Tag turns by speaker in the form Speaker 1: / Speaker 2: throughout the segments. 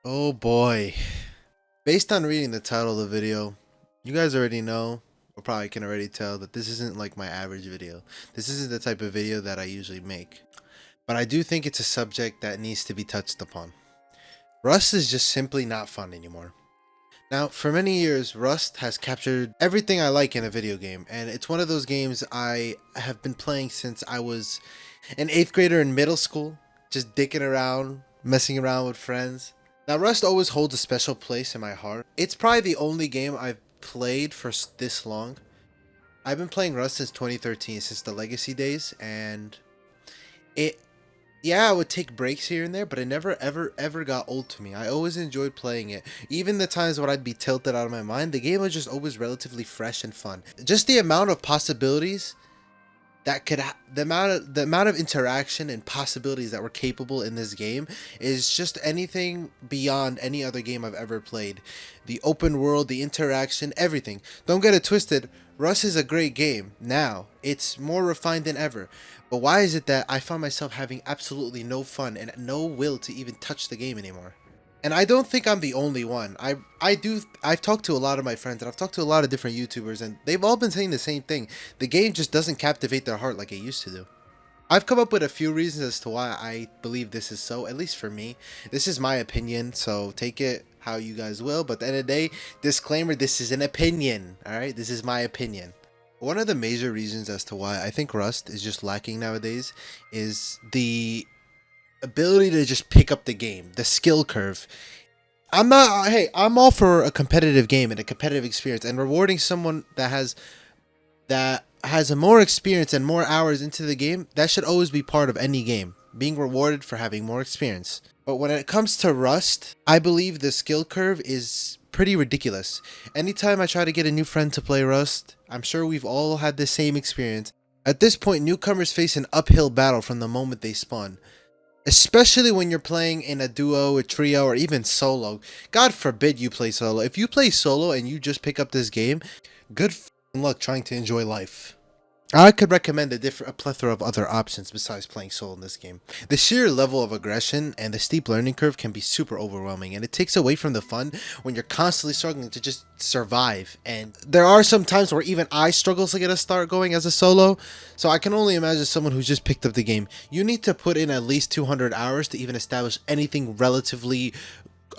Speaker 1: Oh boy. Based on reading the title of the video, you guys already know, or probably can already tell, that this isn't like my average video. This isn't the type of video that I usually make. But I do think it's a subject that needs to be touched upon. Rust is just simply not fun anymore. Now, for many years, Rust has captured everything I like in a video game, and it's one of those games I have been playing since I was an 8th grader in middle school, just dicking around, messing around with friends. Now, Rust always holds a special place in my heart. It's probably the only game I've played for this long. I've been playing Rust since 2013, since the Legacy days, and it yeah, I would take breaks here and there, but it never ever got old to me. I always enjoyed playing it. Even the times when I'd be tilted out of my mind, the game was just always relatively fresh and fun. Just the amount of possibilities that the amount of interaction and possibilities that were capable in this game is just anything beyond any other game I've ever played. The open world, the interaction, everything. Don't get it twisted. Rust is a great game. Now, it's more refined than ever. But why is it that I find myself having absolutely no fun and no will to even touch the game anymore? And I don't think I'm the only one. I've talked to a lot of my friends and I've talked to a lot of different YouTubers and they've all been saying the same thing. The game just doesn't captivate their heart like it used to do. I've come up with a few reasons as to why I believe this is so, at least for me. This is my opinion, so take it how you guys will, but at the end of the day, disclaimer, this is an opinion, alright? This is my opinion. One of the major reasons as to why I think Rust is just lacking nowadays is the ability to just pick up the game, the skill curve. I'm all for a competitive game and a competitive experience, and rewarding someone that has a more experience and more hours into the game. That should always be part of any game, being rewarded for having more experience. But when it comes to Rust, I believe the skill curve is pretty ridiculous. Anytime I try to get a new friend to play Rust, I'm sure we've all had the same experience. At this point, newcomers face an uphill battle from the moment they spawn. Especially when you're playing in a duo, a trio, or even solo. God forbid you play solo. If you play solo and you just pick up this game, good luck trying to enjoy life. I could recommend a plethora of other options besides playing solo in this game. The sheer level of aggression and the steep learning curve can be super overwhelming, and it takes away from the fun when you're constantly struggling to just survive. And there are some times where even I struggle to get a start going as a solo, so I can only imagine someone who's just picked up the game. You need to put in at least 200 hours to even establish anything relatively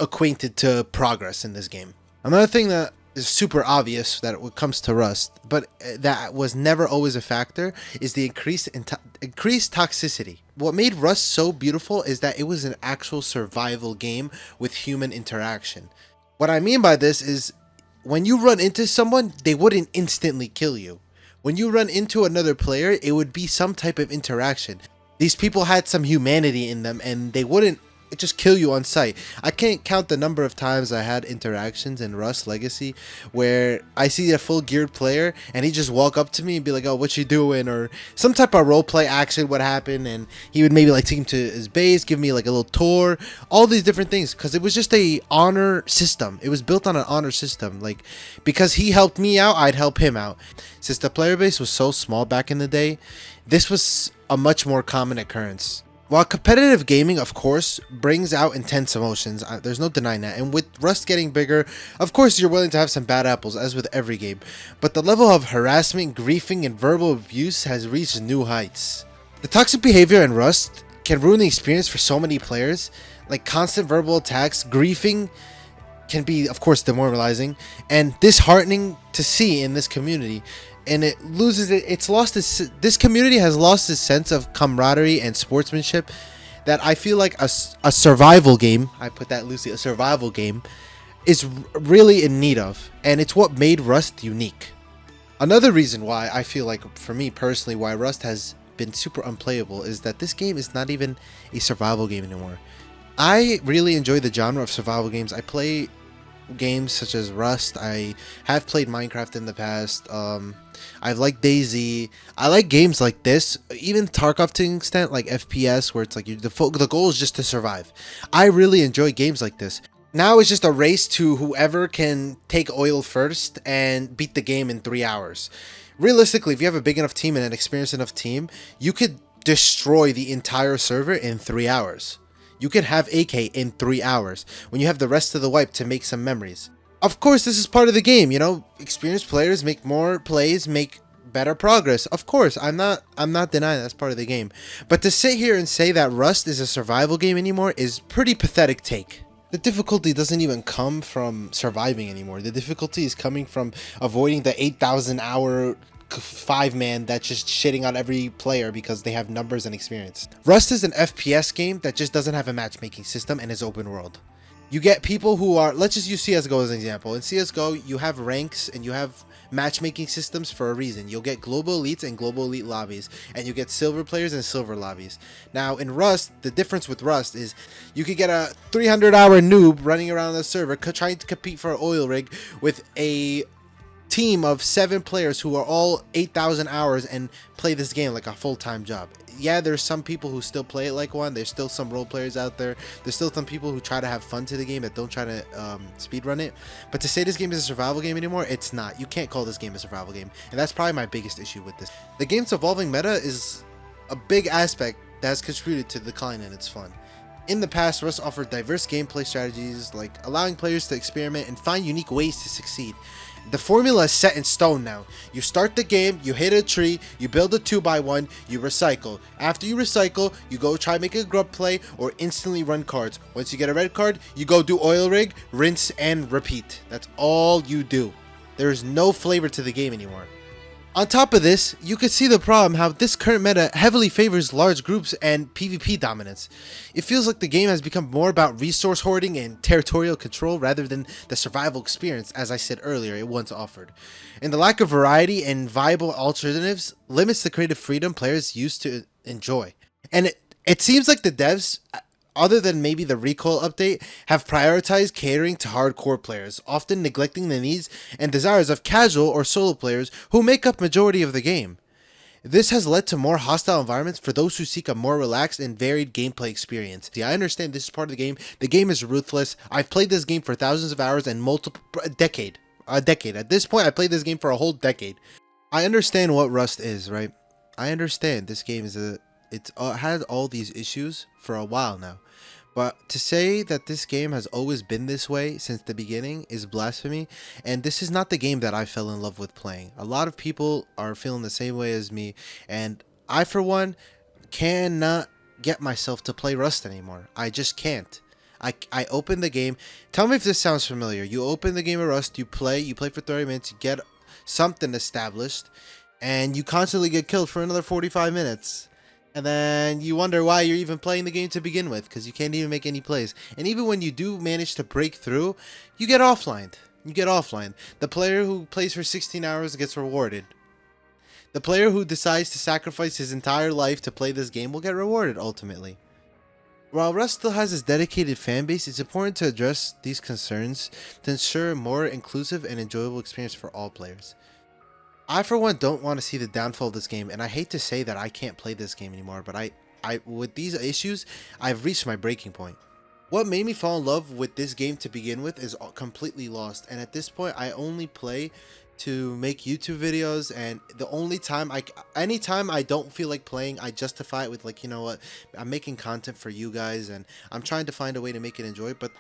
Speaker 1: acquainted to progress in this game. Another thing that is super obvious that when it comes to Rust, but that was never always a factor, is the increased toxicity. What made Rust so beautiful is that it was an actual survival game with human interaction. What I mean by this is when you run into someone, they wouldn't instantly kill you. When you run into another player, it would be some type of interaction. These people had some humanity in them and they wouldn't just kill you on sight. I can't count the number of times I had interactions in Rust Legacy where I see a full geared player and he just walk up to me and be like, "Oh, what you doing?" or some type of roleplay action would happen, and he would maybe like take him to his base, give me like a little tour, all these different things, because it was just a honor system. It was built on an honor system. Like, because he helped me out, I'd help him out. Since the player base was so small back in the day, this was a much more common occurrence. While competitive gaming, of course, brings out intense emotions, there's no denying that. And with Rust getting bigger, of course, you're willing to have some bad apples, as with every game. But the level of harassment, griefing, and verbal abuse has reached new heights. The toxic behavior in Rust can ruin the experience for so many players. Like constant verbal attacks, griefing can be, of course, demoralizing and disheartening to see in this community. And this community has lost its sense of camaraderie and sportsmanship that I feel like a survival game, I put that loosely, a survival game is really in need of, and it's what made Rust unique. Another reason why I feel like, for me personally, why Rust has been super unplayable is that this game is not even a survival game anymore. I really enjoy the genre of survival games. I play games such as Rust. I have played Minecraft in the past. I've liked DayZ. I like games like this, even Tarkov to an extent, like FPS, where it's like the goal is just to survive. I really enjoy games like this. Now it's just a race to whoever can take oil first and beat the game in 3 hours. Realistically, if you have a big enough team and an experienced enough team, you could destroy the entire server in 3 hours. You can have AK in 3 hours when you have the rest of the wipe to make some memories. Of course, this is part of the game, you know, experienced players make more plays, make better progress. Of course, I'm not denying that's part of the game. But to sit here and say that Rust is a survival game anymore is pretty pathetic take. The difficulty doesn't even come from surviving anymore. The difficulty is coming from avoiding the 8,000 hour 5-man that's just shitting on every player because they have numbers and experience. Rust is an FPS game that just doesn't have a matchmaking system and is open world. You get people who are, let's just use CSGO as an example. In CSGO, you have ranks and you have matchmaking systems for a reason. You'll get global elites and global elite lobbies, and you get silver players and silver lobbies. Now, in Rust, the difference with Rust is you could get a 300-hour noob running around the server trying to compete for an oil rig with a team of 7 players who are all 8,000 hours and play this game like a full-time job. Yeah, there's some people who still play it like one. There's still some role players out there. There's still some people who try to have fun to the game that don't try to speedrun it. But to say this game is a survival game anymore, it's not. You can't call this game a survival game. And that's probably my biggest issue with this. The game's evolving meta is a big aspect that has contributed to the decline in its fun. In the past, Rust offered diverse gameplay strategies, like allowing players to experiment and find unique ways to succeed. The formula is set in stone now. You start the game, you hit a tree, you build a 2x1, you recycle. After you recycle, you go try make a grub play or instantly run cards. Once you get a red card, you go do oil rig, rinse, and repeat. That's all you do. There is no flavor to the game anymore. On top of this, you can see the problem how this current meta heavily favors large groups and PvP dominance. It feels like the game has become more about resource hoarding and territorial control rather than the survival experience, as I said earlier, it once offered. And the lack of variety and viable alternatives limits the creative freedom players used to enjoy. And it seems like the devs, other than maybe the recoil update, have prioritized catering to hardcore players, often neglecting the needs and desires of casual or solo players who make up majority of the game. This has led to more hostile environments for those who seek a more relaxed and varied gameplay experience. See, I understand this is part of the game. The game is ruthless. I've played this game for thousands of hours and a decade. At this point, I played this game for a whole decade. I understand what Rust is, right? I understand this game is it's had all these issues for a while now, but to say that this game has always been this way since the beginning is blasphemy. And this is not the game that I fell in love with playing. A lot of people are feeling the same way as me, and I for one cannot get myself to play Rust anymore. I just can't. I open the game. Tell me if this sounds familiar. You open the game of Rust, you play for 30 minutes, you get something established, and you constantly get killed for another 45 minutes. And then you wonder why you're even playing the game to begin with, because you can't even make any plays. And even when you do manage to break through, you get offlined. The player who plays for 16 hours gets rewarded. The player who decides to sacrifice his entire life to play this game will get rewarded ultimately. While Rust still has its dedicated fanbase, it's important to address these concerns to ensure a more inclusive and enjoyable experience for all players. I for one don't want to see the downfall of this game, and I hate to say that I can't play this game anymore, but I with these issues, I've reached my breaking point. What made me fall in love with this game to begin with is completely lost, and at this point I only play to make YouTube videos, and the only time anytime I don't feel like playing, I justify it with, like, you know what, I'm making content for you guys and I'm trying to find a way to make it enjoy. But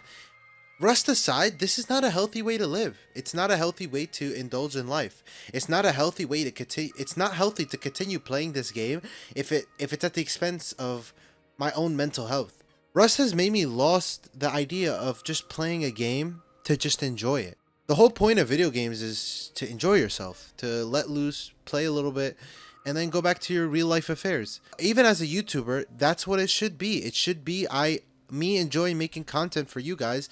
Speaker 1: Rust aside, this is not a healthy way to live. It's not a healthy way to indulge in life. It's not a healthy way to continue. It's not healthy to continue playing this game if it's at the expense of my own mental health. Rust has made me lost the idea of just playing a game to just enjoy it. The whole point of video games is to enjoy yourself, to let loose, play a little bit, and then go back to your real life affairs. Even as a YouTuber, that's what it should be. It should be me enjoying making content for you guys,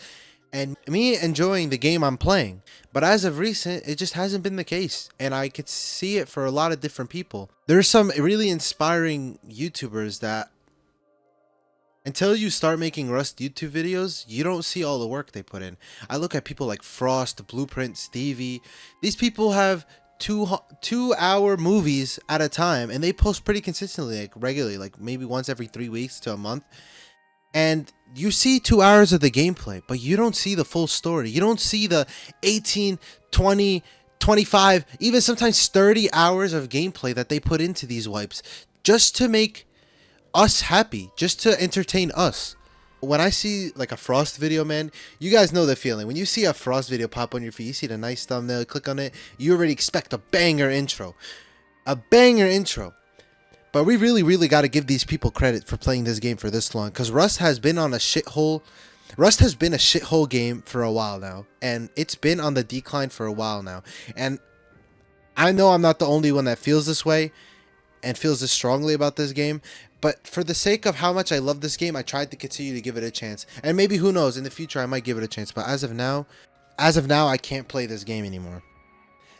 Speaker 1: and me enjoying the game I'm playing. But as of recent, it just hasn't been the case, and I could see it for a lot of different people. There's some really inspiring YouTubers that, until you start making Rust YouTube videos, you don't see all the work they put in. I look at people like Frost, Blueprint, Stevie. These people have 2-hour movies at a time, and they post pretty consistently, like regularly, like maybe once every 3 weeks to a month. And you see 2 hours of the gameplay, but you don't see the full story. You don't see the 18, 20, 25, even sometimes 30 hours of gameplay that they put into these wipes just to make us happy, just to entertain us. When I see like a Frost video, man, you guys know the feeling. When you see a Frost video pop on your feed, you see the nice thumbnail, click on it, you already expect a banger intro. A banger intro. But we really got to give these people credit for playing this game for this long, because Rust has been on a shithole. Rust has been a shithole game for a while now, and it's been on the decline for a while now. And I know I'm not the only one that feels this way and feels this strongly about this game, but for the sake of how much I love this game, I tried to continue to give it a chance. And maybe, who knows, in the future I might give it a chance, but as of now, I can't play this game anymore.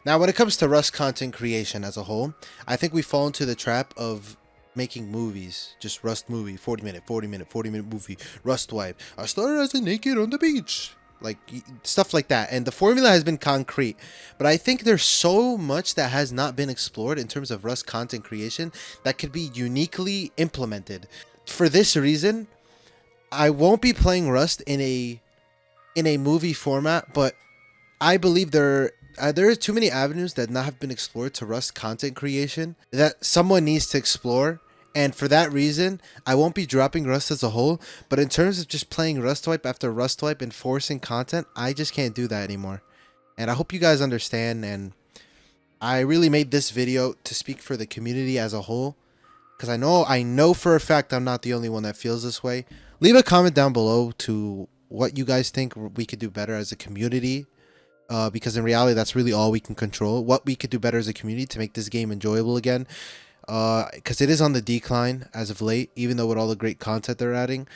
Speaker 1: Now, when it comes to Rust content creation as a whole, I think we fall into the trap of making movies. Just Rust movie, 40 minute movie, Rust wipe. I started as a naked on the beach. Like, stuff like that. And the formula has been concrete. But I think there's so much that has not been explored in terms of Rust content creation that could be uniquely implemented. For this reason, I won't be playing Rust in a movie format, but I believe there are too many avenues that not have been explored to Rust content creation that someone needs to explore. And for that reason, I won't be dropping Rust as a whole. But in terms of just playing Rust wipe after Rust wipe and forcing content, I just can't do that anymore. And I hope you guys understand. And I really made this video to speak for the community as a whole, because I know for a fact I'm not the only one that feels this way. Leave a comment down below to what you guys think we could do better as a community. Because in reality, that's really all we can control. What we could do better as a community to make this game enjoyable again. Because it is on the decline as of late, even though with all the great content they're adding.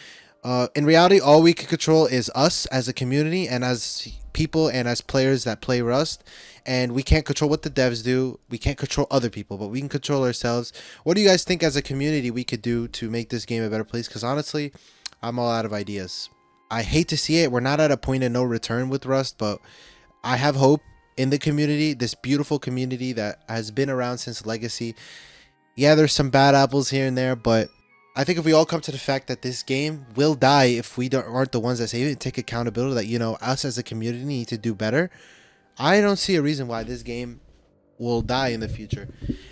Speaker 1: In reality, all we can control is us as a community and as people and as players that play Rust. And we can't control what the devs do. We can't control other people, but we can control ourselves. What do you guys think as a community we could do to make this game a better place? Because honestly, I'm all out of ideas. I hate to see it. We're not at a point of no return with Rust, but I have hope in the community, this beautiful community that has been around since Legacy. Yeah, there's some bad apples here and there, but I think if we all come to the fact that this game will die if we aren't the ones that save it and take accountability that, you know, us as a community need to do better, I don't see a reason why this game will die in the future.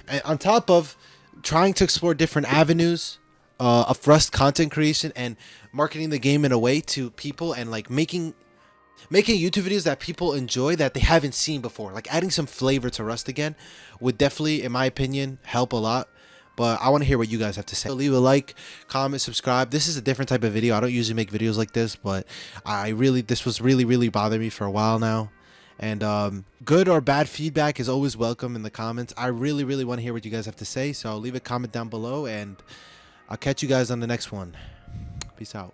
Speaker 1: And on top of trying to explore different avenues of Rust content creation and marketing the game in a way to people and like making YouTube videos that people enjoy that they haven't seen before, like adding some flavor to Rust again would definitely, in my opinion, help a lot. But I want to hear what you guys have to say. So leave a like, comment, subscribe. This is a different type of video. I don't usually make videos like this, but this was really bothering me for a while now. And good or bad feedback is always welcome in the comments. I really want to hear what you guys have to say. So leave a comment down below, and I'll catch you guys on the next one. Peace out.